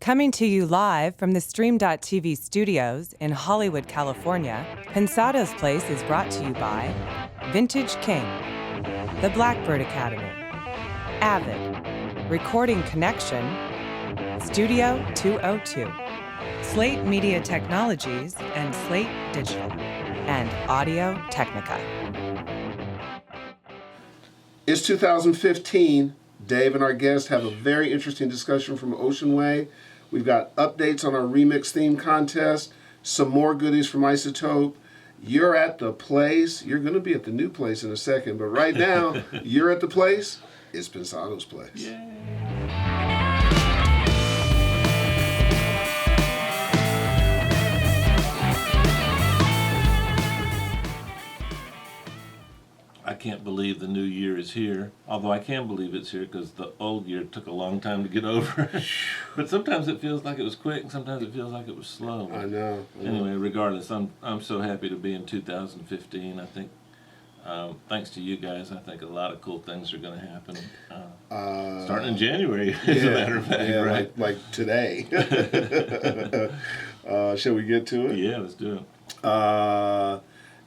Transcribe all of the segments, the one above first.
Coming to you live from the Stream.tv studios in Hollywood, California, Pensado's Place is brought to you by Vintage King, the Blackbird Academy, Avid, Recording Connection, Studio 202, Slate Media Technologies and Slate Digital, and Audio Technica. It's 2015. Dave and our guests have a very interesting discussion from Oceanway. We've got updates on our remix theme contest, some more goodies from Isotope. You're at the place. You're going to be at the new place in a second, but right now, you're at the place. It's Pensado's Place. Yay. I can't believe the new year is here, although I can believe it's here because the old year took a long time to get over. But sometimes it feels like it was quick, and sometimes it feels like it was slow. I know. Anyway, regardless, I'm so happy to be in 2015. I think, thanks to you guys, I think a lot of cool things are going to happen. Starting in January, as a matter of fact, right? Like today. Shall we get to it? Yeah, let's do it.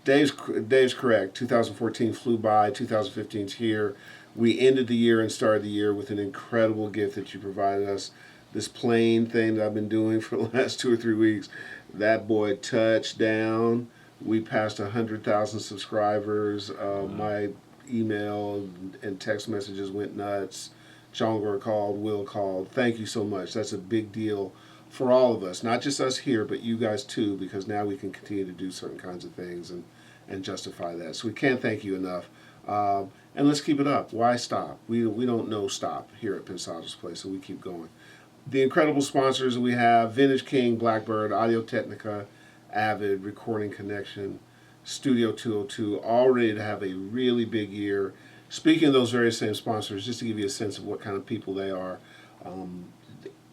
Dave's correct. 2014 flew by. 2015's here. We ended the year and started the year with an incredible gift that you provided us. This plane thing that I've been doing for the last 2 or 3 weeks. That boy touched down. We passed 100,000 subscribers. My email and text messages went nuts. Chongor called. Will called. Thank you so much. That's a big deal for all of us, not just us here, but you guys too, because now we can continue to do certain kinds of things and justify that. So we can't thank you enough. And let's keep it up. Why stop? We don't know stop here at Pensado's Place, so we keep going. The incredible sponsors that we have: Vintage King, Blackbird, Audio Technica, Avid, Recording Connection, Studio 202, all ready to have a really big year. Speaking of those very same sponsors, just to give you a sense of what kind of people they are,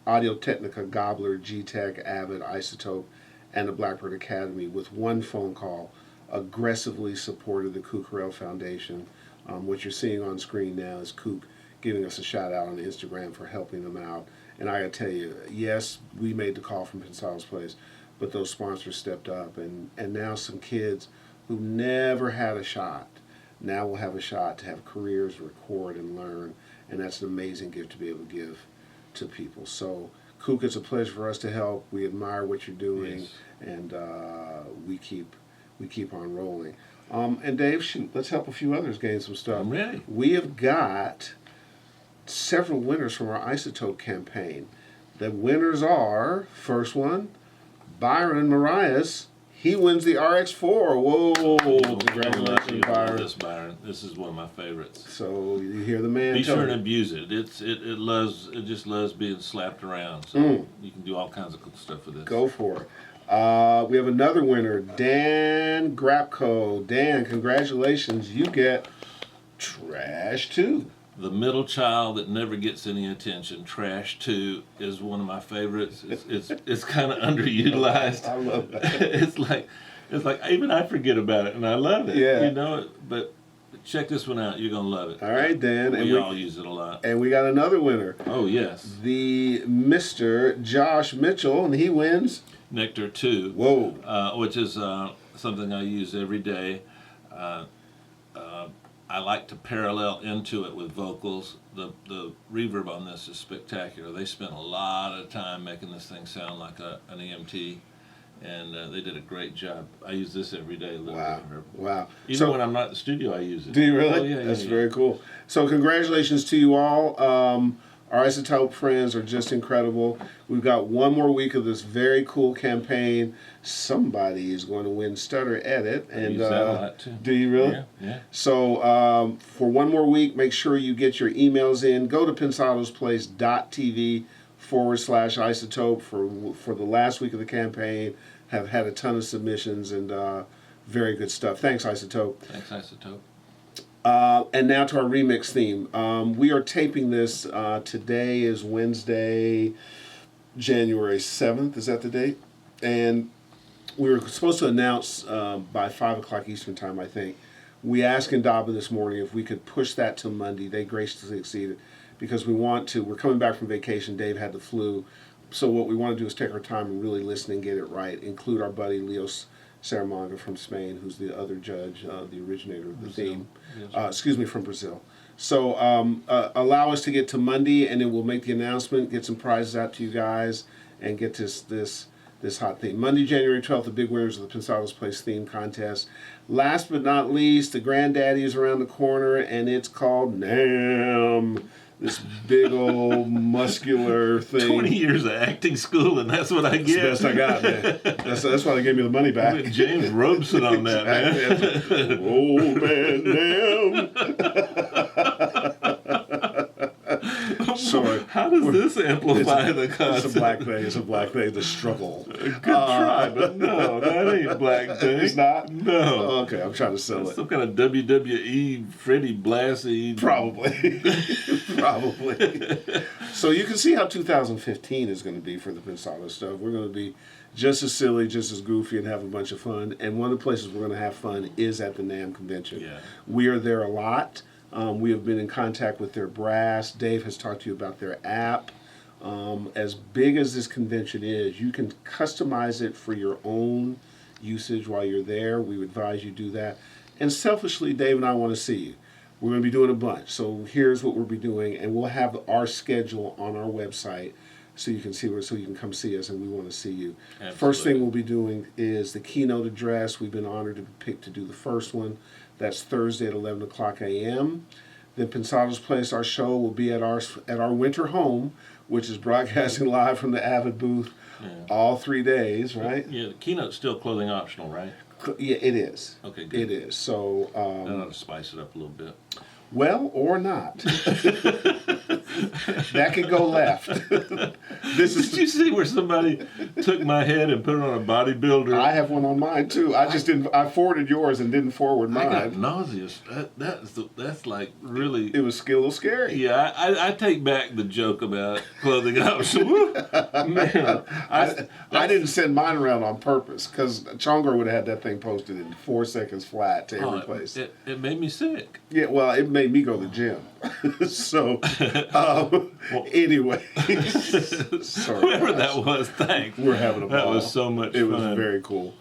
Audio Technica, Gobbler, G-Tech, Avid, Isotope, and the Blackbird Academy, with one phone call, aggressively supported the Kukarel Foundation. What you're seeing on screen now is Kook giving us a shout out on Instagram for helping them out. And I gotta tell you, yes, we made the call from Pensado's Place, but those sponsors stepped up, and now some kids who never had a shot now will have a shot to have careers, record, and learn, and that's an amazing gift to be able to give to people. So, Kook, it's a pleasure for us to help. We admire what you're doing, yes. And we keep on rolling. And Dave, shoot, let's help a few others gain some stuff. I'm ready. We have got several winners from our Isotope campaign. The winners are, first one, Byron Marias. He wins the RX-4. Whoa! Congratulations, Byron. This, Byron. This is one of my favorites. So you hear the man. Be sure and abuse it. It just loves being slapped around. So you can do all kinds of cool stuff with this. Go for it. We have another winner, Dan Grapko. Dan, congratulations. You get Trash 2. The middle child that never gets any attention, Trash 2, is one of my favorites. It's kind of underutilized. I love that. It's like even I forget about it, and I love it. Yeah. You know it, but check this one out. You're gonna love it. All right, Dan. We all use it a lot. And we got another winner. Oh yes. The Mr. Josh Mitchell, and he wins Nectar 2. Whoa. Which is something I use every day. I like to parallel into it with vocals. The reverb on this is spectacular. They spent a lot of time making this thing sound like an EMT, and they did a great job. I use this every day. Wow. Even when I'm not in the studio, I use it. Do you really? Oh, yeah. That's very cool. So congratulations to you all. Our Isotope friends are just incredible. We've got one more week of this very cool campaign. Somebody is going to win Stutter Edit. I use that a lot too. Do you really? Yeah. So for one more week, make sure you get your emails in. Go to pensadosplace.tv/isotope for the last week of the campaign. Have had a ton of submissions and very good stuff. Thanks, Isotope. Thanks, Isotope. And now to our remix theme. We are taping this. Today is Wednesday, January 7th. Is that the date? And we were supposed to announce by 5 o'clock Eastern time, I think. We asked Indaba this morning if we could push that to Monday. They graciously acceded because we're coming back from vacation. Dave had the flu. So what we want to do is take our time and really listen and get it right. Include our buddy Leo Saramonga from Spain, who's the other judge, the originator of the theme. From Brazil. So allow us to get to Monday, and then we'll make the announcement, get some prizes out to you guys, and get this hot theme. Monday, January 12th, the big winners of the Pensado's Place theme contest. Last but not least, the granddaddy is around the corner, and it's called NAM. This big old muscular thing. 20 years of acting school, and that's what I get. That's the best I got, man. That's why they gave me the money back. James Robeson on that, man. Old man NAM. Sorry. How does this amplify the concept? It's a black thing. It's a black thing. The struggle. Good try, but no, that ain't black thing. It's not? No. Okay, I'm trying to sell it. Some kind of WWE Freddie Blassie. Probably. Probably. So you can see how 2015 is going to be for the Pensado stuff. We're going to be just as silly, just as goofy, and have a bunch of fun. And one of the places we're going to have fun is at the NAMM convention. Yeah. We are there a lot. We have been in contact with their brass. Dave has talked to you about their app. As big as this convention is, you can customize it for your own usage while you're there. We would advise you do that. And selfishly, Dave and I want to see you. We're going to be doing a bunch. So here's what we'll be doing, and we'll have our schedule on our website so you can see so you can come see us, and we want to see you. Absolutely. First thing we'll be doing is the keynote address. We've been honored to be picked to do the first one. That's Thursday at 11 o'clock a.m. Then Pensado's Place, our show will be at our winter home, which is broadcasting live from the Avid booth all 3 days, right? Yeah, the keynote's still clothing optional, right? Yeah, it is. Okay, good. It is. So, I ought to spice it up a little bit. well, or not. That could go left. Did you see where somebody took my head and put it on a bodybuilder? I have one on mine too. I just didn't. I forwarded yours and didn't forward mine. I got nauseous. That's like really. It was a little scary. Yeah, I take back the joke about clothing option. Man, I didn't send mine around on purpose because Chongar would have had that thing posted in 4 seconds flat to every place. It made me sick. Yeah, well, it made me go to the gym. So, anyway, sorry. Whoever that was, thanks. We're having a ball. That was so much fun. It was very cool.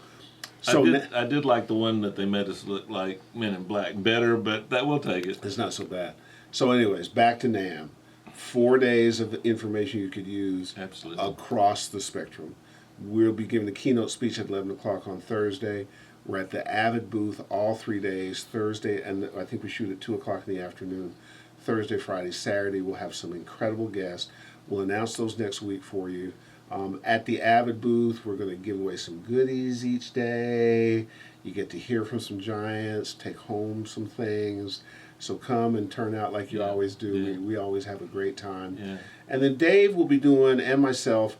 So I did like the one that they made us look like Men in Black better, but that will take it. It's not so bad. So, anyways, back to NAMM. 4 days of information you could use across the spectrum. We'll be giving the keynote speech at 11 o'clock on Thursday. We're at the Avid booth all 3 days. Thursday, and I think we shoot at 2 o'clock in the afternoon. Thursday, Friday, Saturday, we'll have some incredible guests. We'll announce those next week for you. At the Avid booth, we're going to give away some goodies each day. You get to hear from some giants, take home some things. So come and turn out like you always do. Yeah. We always have a great time. Yeah. And then Dave will be doing, and myself,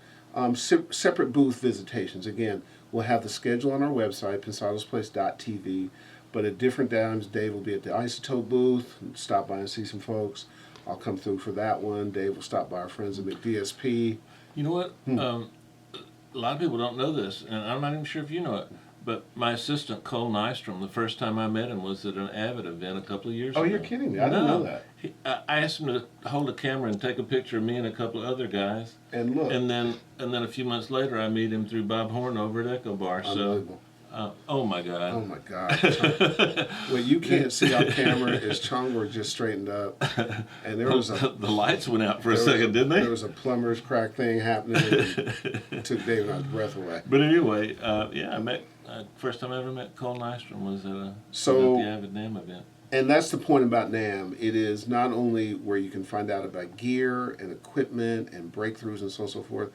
separate booth visitations. Again, we'll have the schedule on our website, pensadosplace.tv. But at different times, Dave will be at the Isotope booth, and stop by and see some folks. I'll come through for that one. Dave will stop by our friends at McDSP. You know what? A lot of people don't know this, and I'm not even sure if you know it, but my assistant, Cole Nystrom, the first time I met him was at an Avid event a couple of years ago. Oh, you're kidding me. I didn't know that. I asked him to hold a camera and take a picture of me and a couple of other guys. And look. And then a few months later, I meet him through Bob Horn over at Echo Bar. Unbelievable. Oh my God. Oh my God. What you can't see on camera is Chongor just straightened up, and there was the lights went out for a second, didn't they? There was a plumber's crack thing happening. And took David and I's breath away. But anyway, I met first time I ever met Cole Nystrom was at the Avid NAMM event. And that's the point about NAMM. It is not only where you can find out about gear and equipment and breakthroughs and so on and so forth.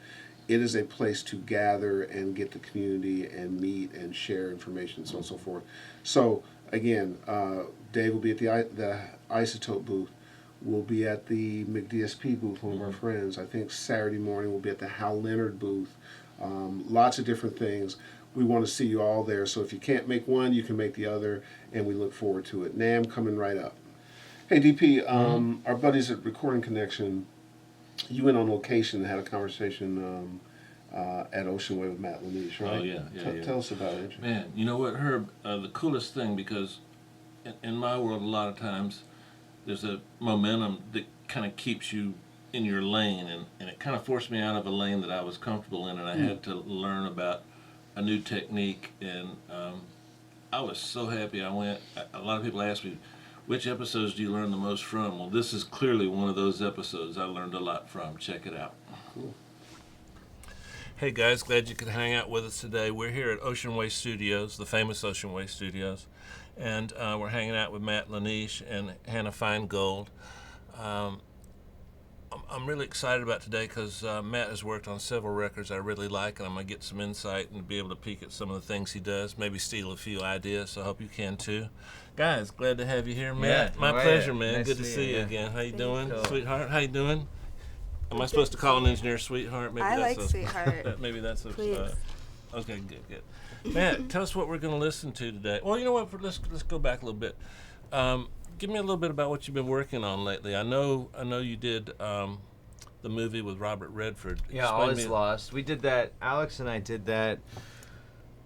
It is a place to gather and get the community and meet and share information and so on and so forth. So, again, Dave will be at the Isotope booth. We'll be at the McDSP booth, one of our friends. I think Saturday morning we'll be at the Hal Leonard booth. Lots of different things. We want to see you all there. So if you can't make one, you can make the other, and we look forward to it. NAMM coming right up. Hey, DP, our buddies at Recording Connection, you went on location and had a conversation at Oceanway with Matt Linesch, right? Oh, yeah. Tell us about it. Man, you know what, Herb? The coolest thing, because in my world, a lot of times, there's a momentum that kind of keeps you in your lane, and it kind of forced me out of a lane that I was comfortable in, and I had to learn about a new technique, and I was so happy I went. A lot of people ask me, which episodes do you learn the most from? Well, this is clearly one of those episodes I learned a lot from. Check it out. Cool. Hey guys, glad you could hang out with us today. We're here at Oceanway Studios, the famous Oceanway Studios, and we're hanging out with Matt Linesch and Hannah Finegold. I'm really excited about today because Matt has worked on several records I really like, and I'm going to get some insight and be able to peek at some of the things he does, maybe steal a few ideas, so I hope you can too. Guys, glad to have you here, Matt. Yeah, My how are pleasure, you? man. Nice Good to to see see you, you yeah. again. How you Thank doing, you. sweetheart? How you doing? Am I supposed to call an engineer sweetheart? Maybe I that's like sweetheart. maybe that's a. Please. Okay, good. Matt, tell us what we're going to listen to today. Well, you know what? Let's go back a little bit. Give me a little bit about what you've been working on lately. I know you did the movie with Robert Redford. Yeah, Explain All Is me- Lost. We did that. Alex and I did that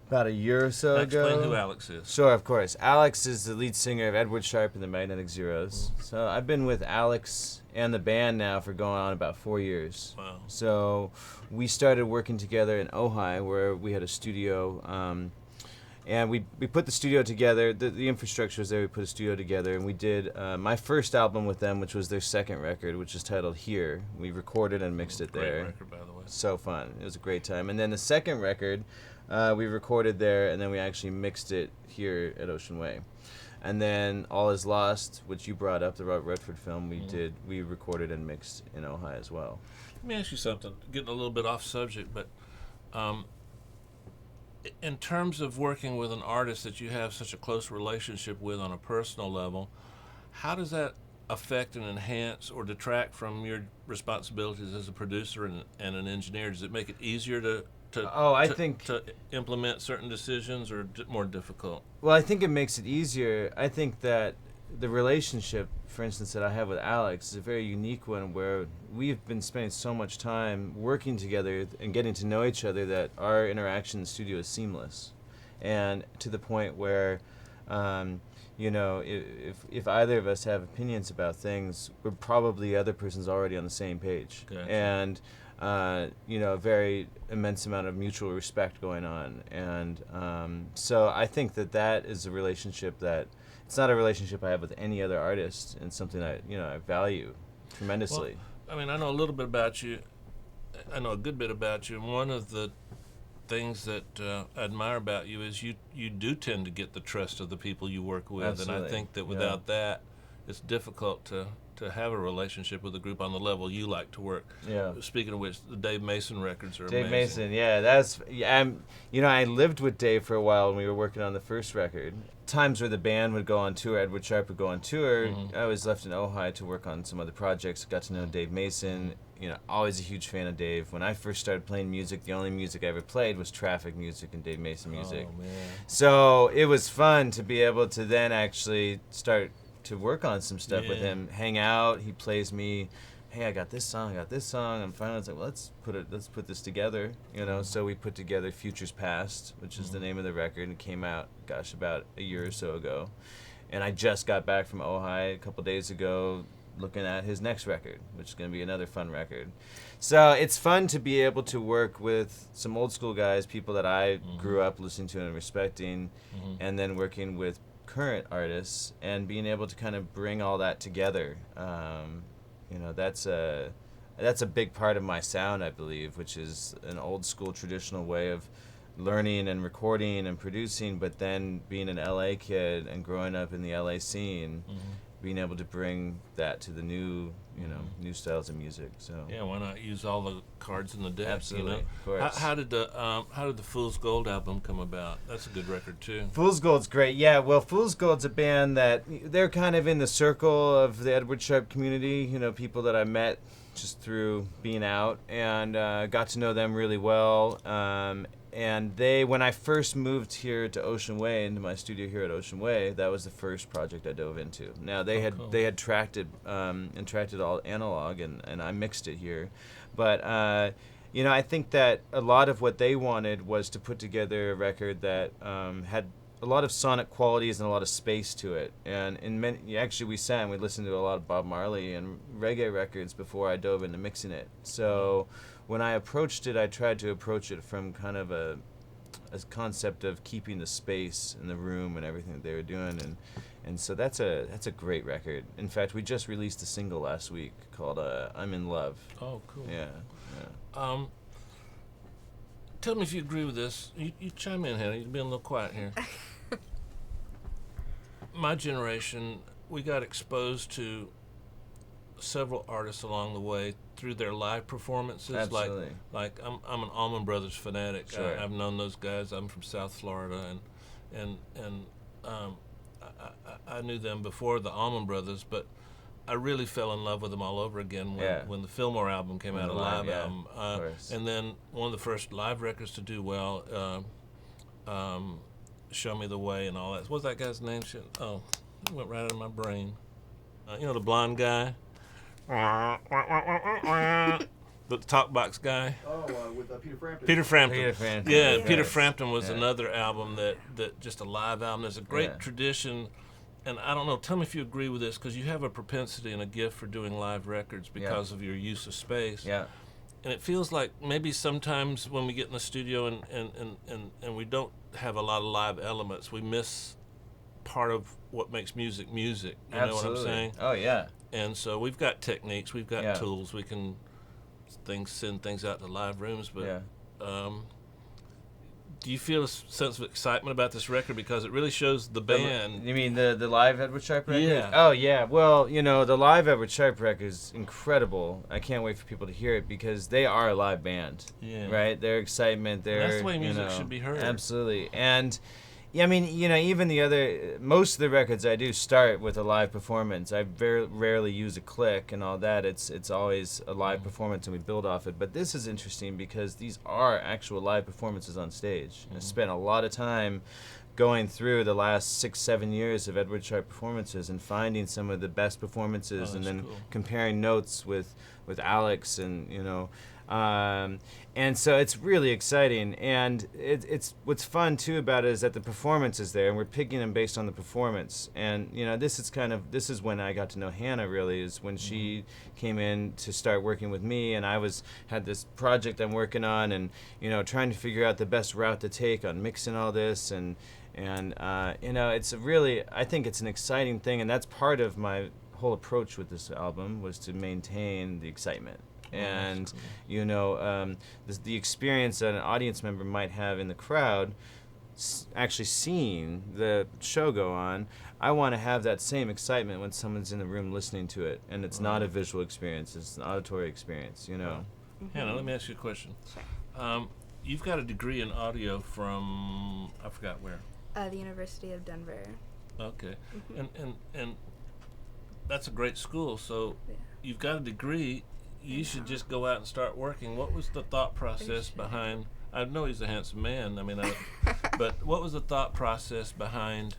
about a year or so ago. Explain who Alex is. Sure, of course. Alex is the lead singer of Edward Sharpe and the Magnetic Zeros. So I've been with Alex and the band now for going on about 4 years. Wow. So we started working together in Ojai, where we had a studio, and we put the studio together. The infrastructure was there. We put a studio together, and we did my first album with them, which was their second record, which is titled Here. We recorded and mixed it Great there. record, by the way. So fun. It was a great time. And then the second record, we recorded there, and then we actually mixed it here at Oceanway. And then All Is Lost, which you brought up, the Robert Redford film, we recorded and mixed in Ojai as well. Let me ask you something. Getting a little bit off subject, but in terms of working with an artist that you have such a close relationship with on a personal level, how does that affect and enhance or detract from your responsibilities as a producer and an engineer? Does it make it easier to implement certain decisions, or more difficult? Well, I think it makes it easier. I think that the relationship, for instance, that I have with Alex is a very unique one, where we've been spending so much time working together and getting to know each other that our interaction in the studio is seamless, and to the point where if either of us have opinions about things, we're probably the other person's already on the same page. Gotcha. And a very immense amount of mutual respect going on. And so I think that is a relationship that, it's not a relationship I have with any other artist, and something I value tremendously. Well, I mean, I know a little bit about you. I know a good bit about you, and one of the things that I admire about you is you do tend to get the trust of the people you work with. Absolutely. And I think that without that, it's difficult to have a relationship with a group on the level you like to work. Yeah. Speaking of which, the Dave Mason records are Dave amazing. Mason, I lived with Dave for a while when we were working on the first record. Times where the band would go on tour, Edward Sharpe would go on tour, I was left in Ojai to work on some other projects, got to know Dave Mason. Always a huge fan of Dave. When I first started playing music, the only music I ever played was Traffic music and Dave Mason music. Oh, man. So it was fun to be able to then actually start to work on some stuff with him, hang out. He plays me, hey, I got this song. And finally, it's like, well, let's put this together. So we put together Futures Past, which is the name of the record, and it came out, about a year or so ago. And I just got back from Ojai a couple days ago, looking at his next record, which is going to be another fun record. So it's fun to be able to work with some old school guys, people that I grew up listening to and respecting, and then working with current artists and being able to kind of bring all that together. That's a big part of my sound, I believe, which is an old school traditional way of learning and recording and producing, but then being an LA kid and growing up in the LA scene, being able to bring that to the new styles of music. So Yeah, why not use all the cards in the deck? Absolutely, of course. How did the Fool's Gold album come about? That's a good record too. Fool's Gold's great. Yeah, well, Fool's Gold's a band that they're kind of in the circle of the Edward Sharpe community, people that I met just through being out, and got to know them really well. And when I first moved here to Oceanway, into my studio here at Oceanway, that was the first project I dove into. Now they had tracked it all analog, and I mixed it here, but I think that a lot of what they wanted was to put together a record that had a lot of sonic qualities and a lot of space to it. And in many, actually, we sat and we listened to a lot of Bob Marley and reggae records before I dove into mixing it. So when I approached it, I tried to approach it from kind of a concept of keeping the space in the room and everything that they were doing, and so that's a great record. In fact, we just released a single last week called "I'm in Love." Oh, cool. Yeah. Tell me if you agree with this. You chime in, Hannah. You're being a little quiet here. My generation, we got exposed to several artists along the way through their live performances. Absolutely. Like I'm an Allman Brothers fanatic. Sure. I've known those guys. I'm from South Florida, and I knew them before the Allman Brothers, but I really fell in love with them all over again when the Fillmore album came out, a live album. And then one of the first live records to do well, Show Me the Way and all that. What's that guy's name? Oh, it went right out of my brain. You know, the blonde guy? The talk box guy. Oh, with Peter Frampton. Peter Frampton. Peter Frampton. Yeah, Yes. Peter Frampton was another album that just a live album. There's a great Yeah. tradition, and I don't know, tell me if you agree with this, because you have a propensity and a gift for doing live records because of your use of space. Yeah. And it feels like maybe sometimes when we get in the studio and we don't have a lot of live elements, we miss part of what makes music music. You know what I'm saying? Oh, yeah. And so we've got techniques, we've got tools, we can send things out to live rooms, but do you feel a sense of excitement about this record because it really shows the band? You mean the live Edward Sharpe record? Yeah. Oh, yeah. Well, you know, the live Edward Sharpe record is incredible. I can't wait for people to hear it because they are a live band. Yeah. Right? Their excitement, That's the way music should be heard. Absolutely. And yeah, I mean, you know, even most of the records I do start with a live performance. I very rarely use a click and all that. It's always a live performance and we build off it. But this is interesting because these are actual live performances on stage. I spent a lot of time going through the last 6-7 years of Edward Sharpe performances and finding some of the best performances and then comparing notes with Alex and, you know, and so it's really exciting, and it's what's fun too about it is that the performance is there, and we're picking them based on the performance. And you know, this is when I got to know Hannah. Really, is when she came in to start working with me, and I had this project I'm working on, and you know, trying to figure out the best route to take on mixing all this, and you know, I think it's an exciting thing, and that's part of my whole approach with this album was to maintain the excitement. And you know, the experience that an audience member might have in the crowd actually seeing the show go on, I want to have that same excitement when someone's in the room listening to it, and it's not a visual experience, it's an auditory experience, you know. Hannah, let me ask you a question. You've got a degree in audio from, I forgot where. The University of Denver. Okay. And that's a great school, so you've got a degree. You should just go out and start working. What was the thought process behind? I know he's a handsome man. I mean, but what was the thought process behind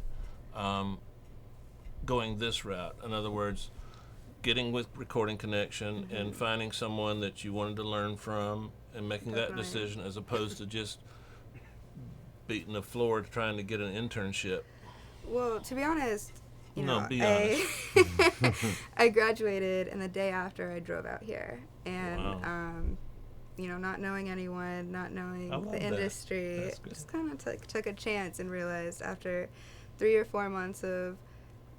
going this route? In other words, getting with Recording Connection and finding someone that you wanted to learn from and making that decision, as opposed to just beating the floor trying to get an internship. Well, to be honest, you know, be honest. I graduated, and the day after I drove out here, and you know, not knowing anyone, not knowing the industry, just kind of took a chance and realized after 3 or 4 months of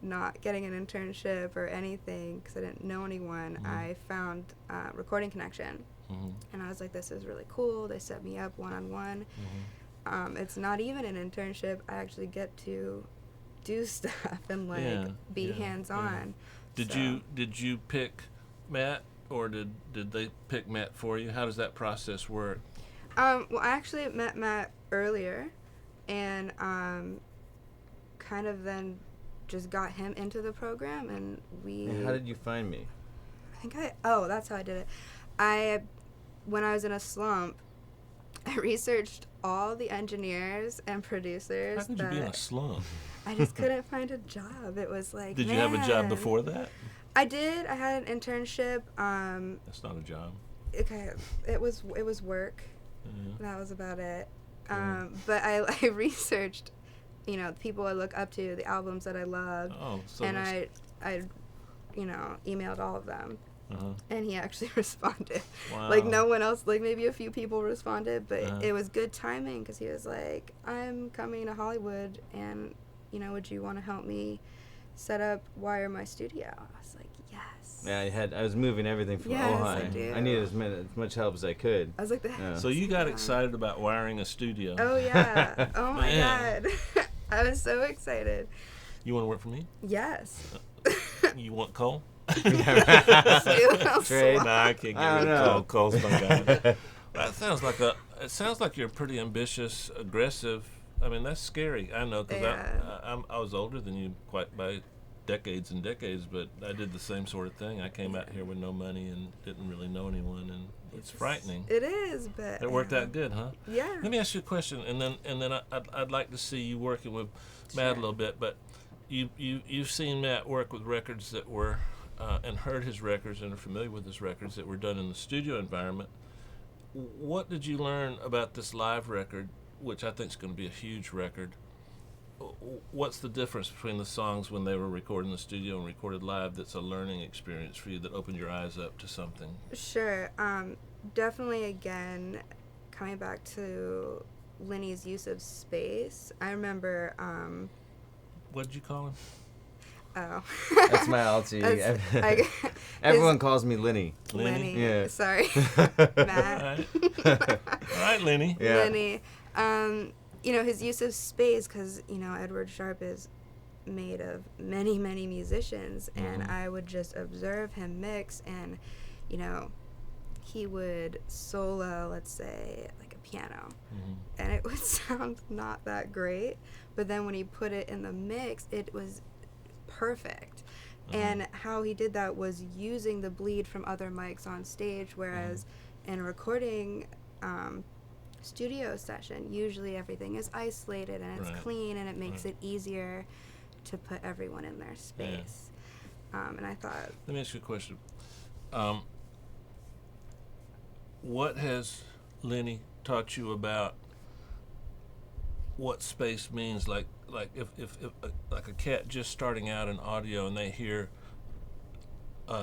not getting an internship or anything because I didn't know anyone, I found Recording Connection, and I was like, this is really cool. They set me up one-on-one. It's not even an internship. I actually get to do stuff and be hands-on. Did you pick Matt, or did they pick Matt for you? How does that process work? Well, I actually met Matt earlier, and kind of then just got him into the program, and How did you find me? That's how I did it. When I was in a slump, I researched all the engineers and producers. How could you be in a slump? I just couldn't find a job. It was like, Did you have a job before that? I did. I had an internship. That's not a job. Okay, it was work. That was about it. But I researched you know, the people I look up to, the albums that I love. Oh, so and I you know, emailed all of them. And he actually responded. Wow. Like, no one else, like, maybe a few people responded, but Uh-huh. it was good timing because he was like, I'm coming to Hollywood, and, you know, would you want to help me set up Wire my studio? I was like, yes. Yeah, I was moving everything from Yes, Ojai. I do. I needed as much help as I could. I was like, Yeah. So you got excited about wiring a studio. oh, yeah. Oh, my Man. God. I was so excited. You want to work for me? Yes. You want coal? Trade. Nah, I can't I get rid don't of know. coal. Coal's my guy. It sounds like you're pretty ambitious, aggressive. I mean, that's scary. I know, because Yeah. I was older than you quite by decades and decades, but I did the same sort of thing. I came out here with no money and didn't really know anyone, and it's frightening. It is, but It worked out good, huh? Yeah. Let me ask you a question, and then I'd like to see you working with Matt a little bit. But you've seen Matt work with records that were and heard his records and are familiar with his records that were done in the studio environment. What did you learn about this live record, which I think is going to be a huge record? What's the difference between the songs when they were recorded in the studio and recorded live that's a learning experience for you that opened your eyes up to something? Sure. Definitely, again, coming back to Lenny's use of space. I remember... What did you call him? Oh. That's my alter. Everyone calls me Lenny. Lenny. Yeah. Sorry. All Matt. right, Lenny. Yeah. Lenny. You know, his use of space, because, you know, Edward Sharpe is made of many, many musicians, and I would just observe him mix, and, you know, he would solo, let's say, like a piano, and it would sound not that great, but then when he put it in the mix, it was perfect. And how he did that was using the bleed from other mics on stage, whereas in a recording studio session, usually everything is isolated and it's clean, and it makes it easier to put everyone in their space. And I thought... Let me ask you a question. What has Lenny taught you about what space means? Like if like a cat just starting out in audio and they hear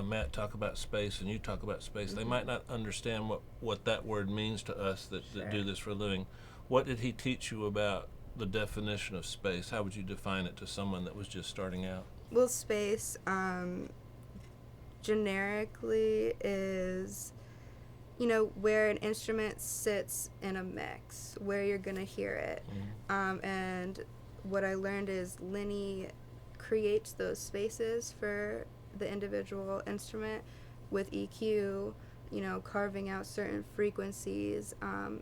Matt talk about space and you talk about space, they might not understand what that word means to us that do this for a living. What did he teach you about the definition of space? How would you define it to someone that was just starting out? Well, space generically is, you know, where an instrument sits in a mix, where you're going to hear it. And what I learned is Lenny creates those spaces for the individual instrument with EQ, you know, carving out certain frequencies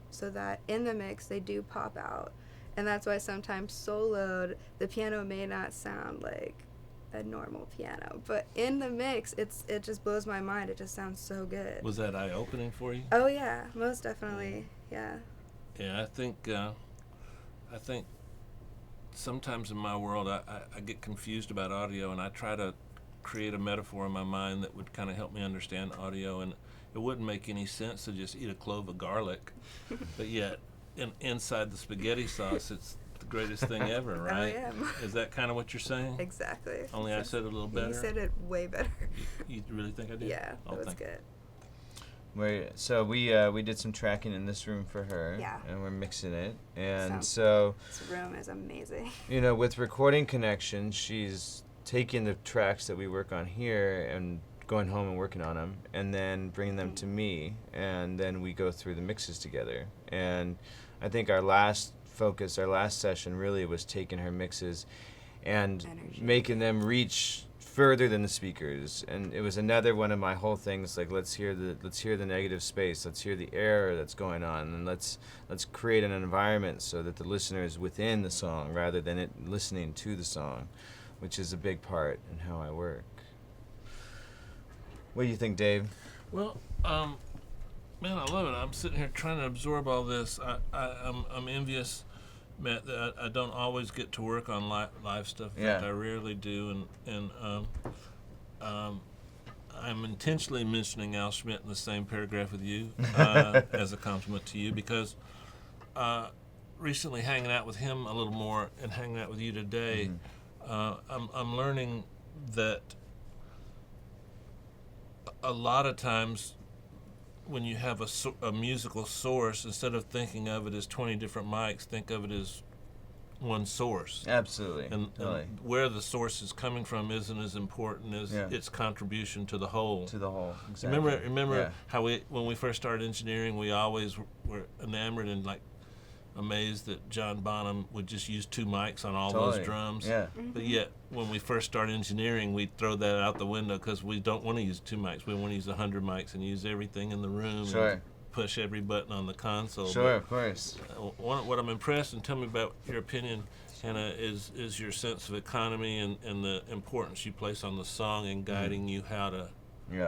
so that in the mix they do pop out. And that's why sometimes soloed, the piano may not sound like a normal piano, but in the mix it just blows my mind. It just sounds so good. Was that eye-opening for you? Oh yeah, most definitely. Yeah. I think sometimes in my world I get confused about audio, and I try to create a metaphor in my mind that would kind of help me understand audio, and it wouldn't make any sense to just eat a clove of garlic, but yet inside the spaghetti sauce it's the greatest thing ever, right? Oh, yeah. Is that kind of what you're saying? Exactly. Only I said it a little better? You said it way better. You really think I did? Yeah, Oh, that was thank you. good. So we did some tracking in this room for her, Yeah. and we're mixing it. And This room is amazing. you know, with Recording Connection, she's taking the tracks that we work on here and going home and working on them, and then bringing them to me, and then we go through the mixes together. And I think our last session really was taking her mixes and making them reach further than the speakers. And it was another one of my whole things, like let's hear the negative space, let's hear the error that's going on, and let's create an environment so that the listener is within the song rather than it listening to the song, which is a big part in how I work. What do you think, Dave? Well, man, I love it. I'm sitting here trying to absorb all this. I'm envious, Matt, that I don't always get to work on live stuff. In fact, I rarely do, and I'm intentionally mentioning Al Schmidt in the same paragraph with you as a compliment to you, because recently hanging out with him a little more and hanging out with you today, I'm learning that a lot of times when you have a musical source, instead of thinking of it as 20 different mics, think of it as one source. Absolutely. And where the source is coming from isn't as important as its contribution to the whole. To the whole. Exactly. Remember how when we first started engineering, we always were enamored and like amazed that John Bonham would just use 2 mics on all those drums. Yeah. But yet, when we first started engineering, we throw that out the window because we don't want to use 2 mics. We want to use 100 mics and use everything in the room. Sure. And push every button on the console. Sure, of course. What I'm impressed, and tell me about your opinion, Hannah, is your sense of economy and the importance you place on the song and guiding you how to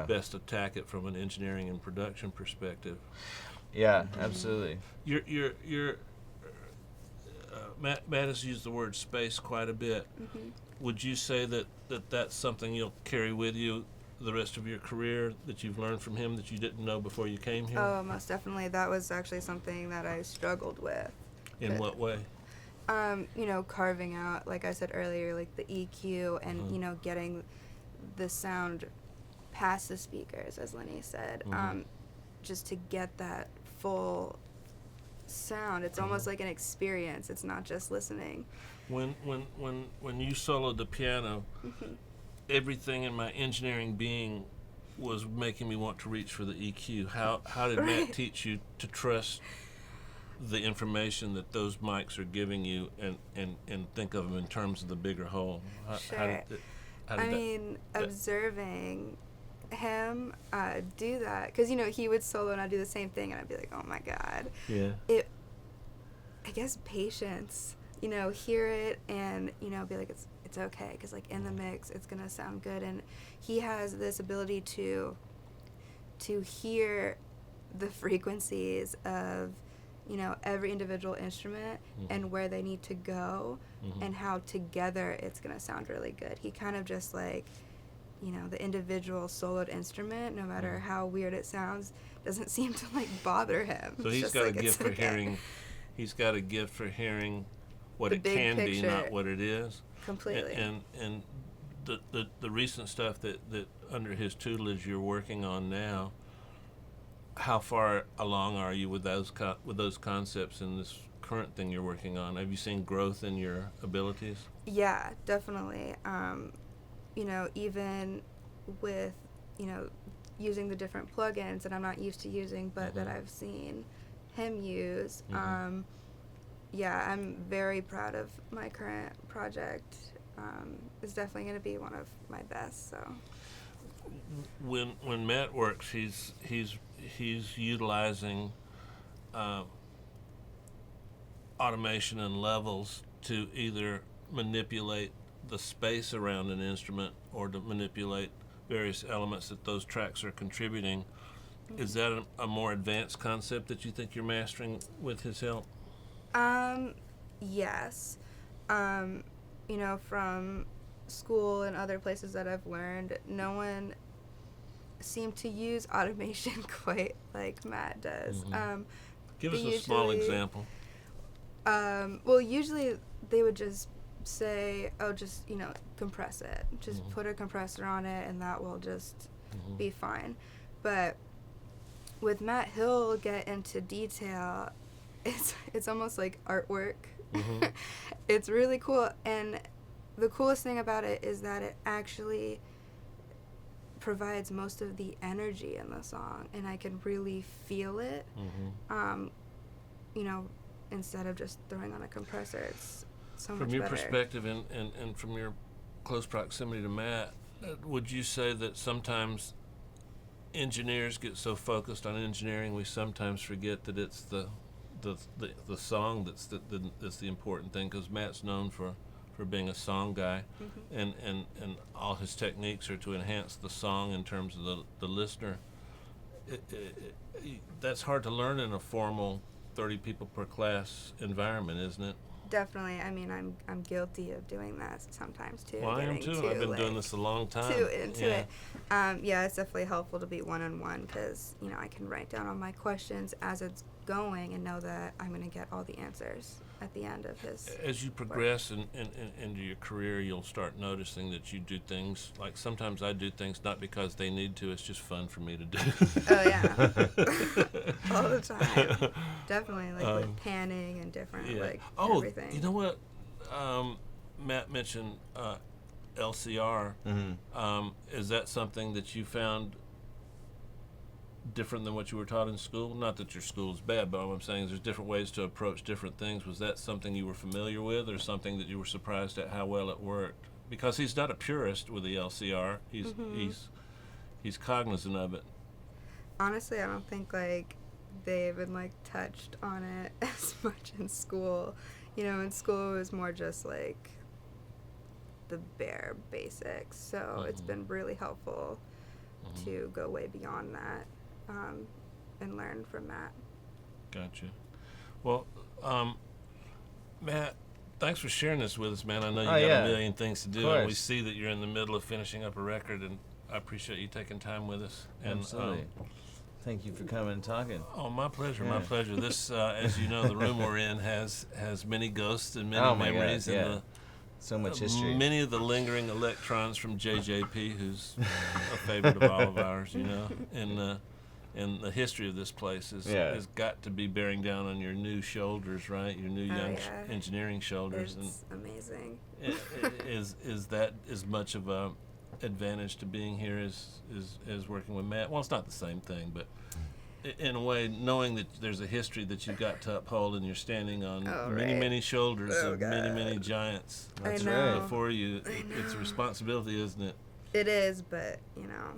best attack it from an engineering and production perspective. Yeah, absolutely. Matt has used the word space quite a bit. Would you say that that's something you'll carry with you the rest of your career, that you've learned from him that you didn't know before you came here? Oh, most definitely. That was actually something that I struggled with. In what way? Carving out, like I said earlier, like the EQ and, getting the sound past the speakers, as Lenny said, just to get that full sound. It's almost like an experience. It's not just listening. When you soloed the piano, everything in my engineering being was making me want to reach for the EQ. How did Matt teach you to trust the information that those mics are giving you and think of them in terms of the bigger whole? Observing him do that, because he would solo and I'd do the same thing and I'd be like, oh my god. I guess patience, hear it and be like, it's okay, because like in the mix it's gonna sound good. And he has this ability to hear the frequencies of every individual instrument and where they need to go and how together it's gonna sound really good. He kind of just like the individual soloed instrument, no matter how weird it sounds, doesn't seem to like bother him. So he's got a gift for hearing. He's got a gift for hearing what it can be, not what it is. Completely. And the recent stuff that under his tutelage you're working on now, how far along are you with those concepts in this current thing you're working on? Have you seen growth in your abilities? Yeah, definitely. Even with using the different plugins that I'm not used to using, but that I've seen him use. I'm very proud of my current project. It's definitely going to be one of my best. So when Matt works, he's utilizing automation and levels to either manipulate the space around an instrument or to manipulate various elements that those tracks are contributing. Is that a more advanced concept that you think you're mastering with his help? Yes. From school and other places that I've learned, no one seemed to use automation quite like Matt does. Give us a small example. Usually they would just say, just compress it, just put a compressor on it and that will just be fine. But with Matt, he'll get into detail. It's almost like artwork. It's really cool, and the coolest thing about it is that it actually provides most of the energy in the song, and I can really feel it. Instead of just throwing on a compressor, it's so much better. From your perspective and from your close proximity to Matt, would you say that sometimes engineers get so focused on engineering we sometimes forget that it's the song that's the important thing? Because Matt's known for being a song guy, and all his techniques are to enhance the song in terms of the listener. That's hard to learn in a formal 30 people per class environment, isn't it? Definitely. I mean, I'm guilty of doing that sometimes too. Well, I am too. I've been doing this a long time. Too into it. It's definitely helpful to be one-on-one because I can write down all my questions as it's going and know that I'm going to get all the answers at the end of his As you progress into your career, you'll start noticing that you do things, like sometimes I do things not because they need to, it's just fun for me to do. Oh, yeah. All the time. Definitely, like with panning and different, like, everything. You know what? Matt mentioned LCR. Is that something that you found different than what you were taught in school? Not that your school is bad, but what I'm saying is there's different ways to approach different things. Was that something you were familiar with, or something that you were surprised at how well it worked? Because he's not a purist with the LCR. He's cognizant of it. Honestly, I don't think like they even like touched on it as much in school. You know, in school it was more just like the bare basics. So it's been really helpful to go way beyond that and learn from Matt. Gotcha. Well, Matt, thanks for sharing this with us, man. I know you got a million things to do, and we see that you're in the middle of finishing up a record, and I appreciate you taking time with us. And, Absolutely. Thank you for coming and talking. Oh, my pleasure, my pleasure. This, as you know, the room we're in has many ghosts and many memories. God, and so much history. Many of the lingering electrons from JJP, who's a favorite of all of ours, you know. And the history of this place has got to be bearing down on your new shoulders, right? Your new young engineering shoulders. It's amazing. Is that as much of a advantage to being here as working with Matt? Well, it's not the same thing, but in a way, knowing that there's a history that you've got to uphold, and you're standing on many shoulders of many giants. That's right. Before you, it's a responsibility, isn't it? It is, but you know,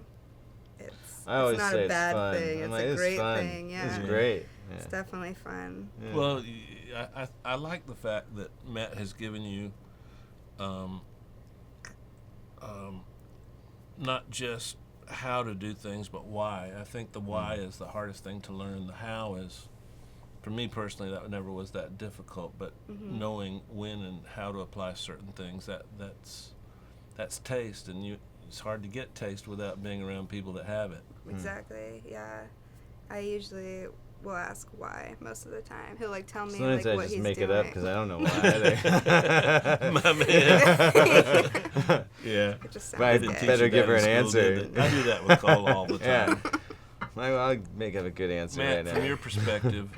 it's always not say a bad fun. thing. It's like, a great fun. thing. Yeah, It's great. It's definitely fun. Yeah. Well, I like the fact that Matt has given you not just how to do things, but why. I think the why is the hardest thing to learn. The how is, for me personally, that never was that difficult. But knowing when and how to apply certain things, that's taste, and it's hard to get taste without being around people that have it. Exactly. Yeah, I usually will ask why most of the time. He'll like tell me Sometimes like I what just he's make doing. it up because I don't know why either. My man. Yeah. It just But I sounds good. better give her an in school, answer. did they? I do that with Cole all the time. I'll make up a good answer Matt, right now. from your perspective,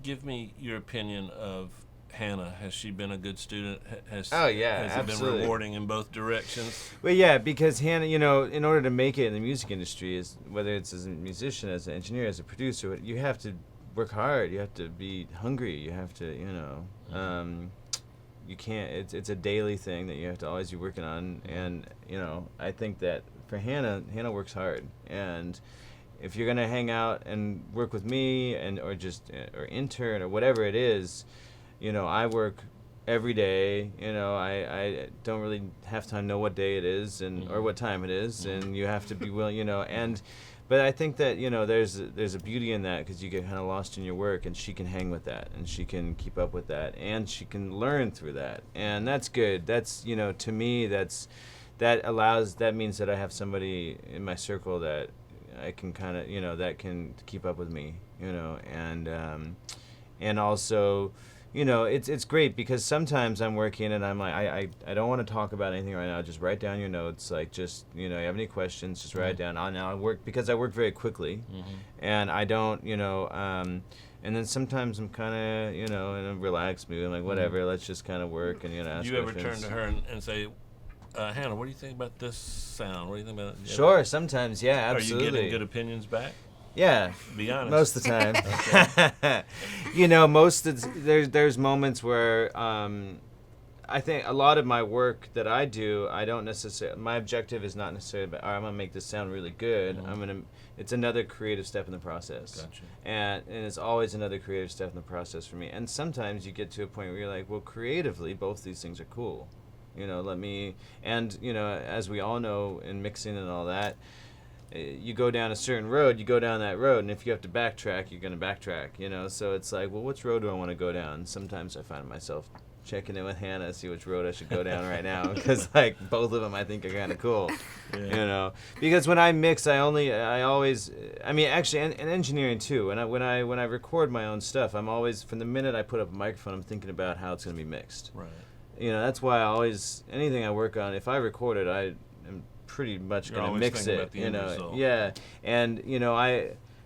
give me your opinion of Hannah. Has she been a good student? Has it been rewarding in both directions? Well, yeah, because Hannah, you know, in order to make it in the music industry, whether it's as a musician, as an engineer, as a producer, you have to work hard. You have to be hungry. You have to, you know, you can't. It's a daily thing that you have to always be working on. And you know, I think that for Hannah works hard. And if you're gonna hang out and work with me, or intern or whatever it is, you know, I work every day. You know, I don't really half the time know what day it is or what time it is, and you have to be willing, you know. But I think that, you know, there's a beauty in that, because you get kind of lost in your work, and she can hang with that, and she can keep up with that, and she can learn through that, and that's good. That's, you know, to me, that means that I have somebody in my circle that I can kind of, you know, that can keep up with me, you know, and also, you know, it's great, because sometimes I'm working and I'm like, I don't want to talk about anything right now. Just write down your notes. Like, just, you know, you have any questions, just write it down. I work, because I work very quickly, and I don't, you know, and then sometimes I'm kind of, you know, in a relaxed mood. I'm like, whatever, let's just kind of work and, you know, ask Do you ever questions. turn to her and say, Hannah, what do you think about this sound? What do you think about it? Sure, sometimes, yeah, absolutely. Are you getting good opinions back? Yeah, Be honest. most of the time. You know, there's moments where I think a lot of my work that I do, I don't necessarily. My objective is not necessarily, I'm gonna make this sound really good. It's another creative step in the process. Gotcha. And it's always another creative step in the process for me. And sometimes you get to a point where you're like, well, creatively, both these things are cool. You know, you know, as we all know in mixing and all that, you go down a certain road, you go down that road, and if you have to backtrack, you're going to backtrack, you know. So it's like, well, which road do I want to go down? Sometimes I find myself checking in with Hannah, see which road I should go down right now, because like both of them I think are kind of cool, you know. Because when I mix, I mean actually, and engineering too. When I record my own stuff, I'm always, from the minute I put up a microphone, I'm thinking about how it's gonna be mixed. Right. You know, that's why I always, anything I work on, if I record it, I am pretty much gonna mix it. You know, result. Yeah, and you know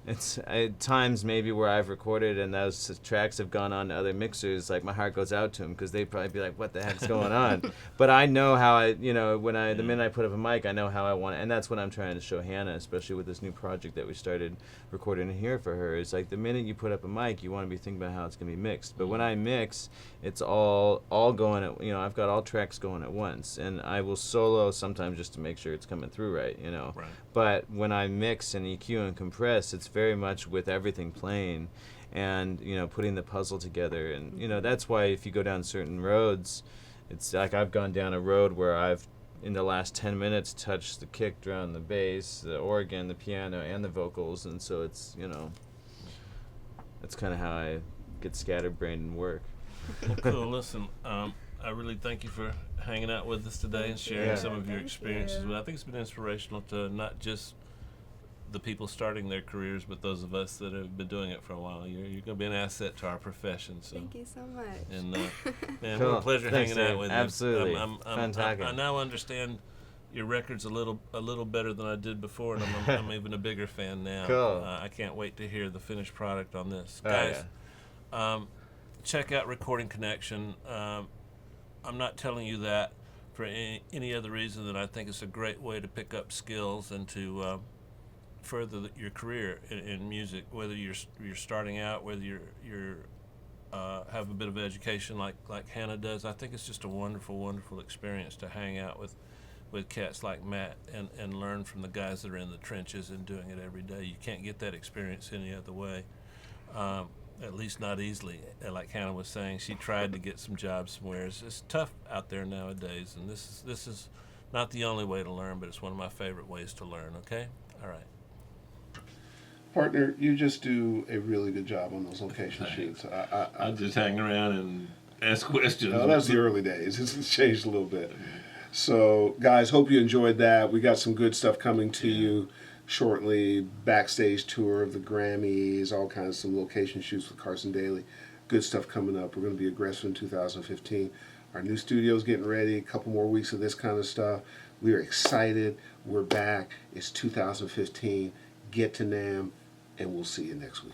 It's times maybe where I've recorded and those tracks have gone on to other mixers, like my heart goes out to them because they'd probably be like, what the heck's going on? But I know how the minute I put up a mic, I know how I want it. And that's what I'm trying to show Hannah, especially with this new project that we started recording here for her. It's like the minute you put up a mic, you want to be thinking about how it's going to be mixed. But when I mix, it's all going at, I've got all tracks going at once. And I will solo sometimes just to make sure it's coming through right, Right. But when I mix and EQ and compress, it's very much with everything playing and putting the puzzle together. And that's why if you go down certain roads, it's like I've gone down a road where I've in the last 10 minutes touched the kick drum, the bass, the organ, the piano, and the vocals. And so it's that's kind of how I get scatterbrained and work. Well, cool. Listen, I really thank you for hanging out with us today and sharing some of your experiences. But I think it's been inspirational to not just the people starting their careers, but those of us that have been doing it for a while. You're going to be an asset to our profession. So. Thank you so much. And man, cool. What a pleasure hanging out with you. Absolutely. I now understand your records a little better than I did before, and I'm even a bigger fan now. Cool. I can't wait to hear the finished product on this, guys. Check out Recording Connection. I'm not telling you that for any other reason than I think it's a great way to pick up skills and to further your career in music, whether you're starting out, whether you're have a bit of education like Hannah does. I think it's just a wonderful experience to hang out with cats like Matt and learn from the guys that are in the trenches and doing it every day. You can't get that experience any other way, at least not easily. Like Hannah was saying, she tried to get some jobs somewhere. It's tough out there nowadays, and this is not the only way to learn, but it's one of my favorite ways to learn. Okay? All right. Partner, you just do a really good job on those location shoots. I just hang around and ask questions. No, that's the early days. It's changed a little bit. So, guys, hope you enjoyed that. We got some good stuff coming to you shortly. Backstage tour of the Grammys, all kinds of some location shoots with Carson Daly. Good stuff coming up. We're going to be aggressive in 2015. Our new studio's getting ready. A couple more weeks of this kind of stuff. We are excited. We're back. It's 2015. Get to NAMM. And we'll see you next week.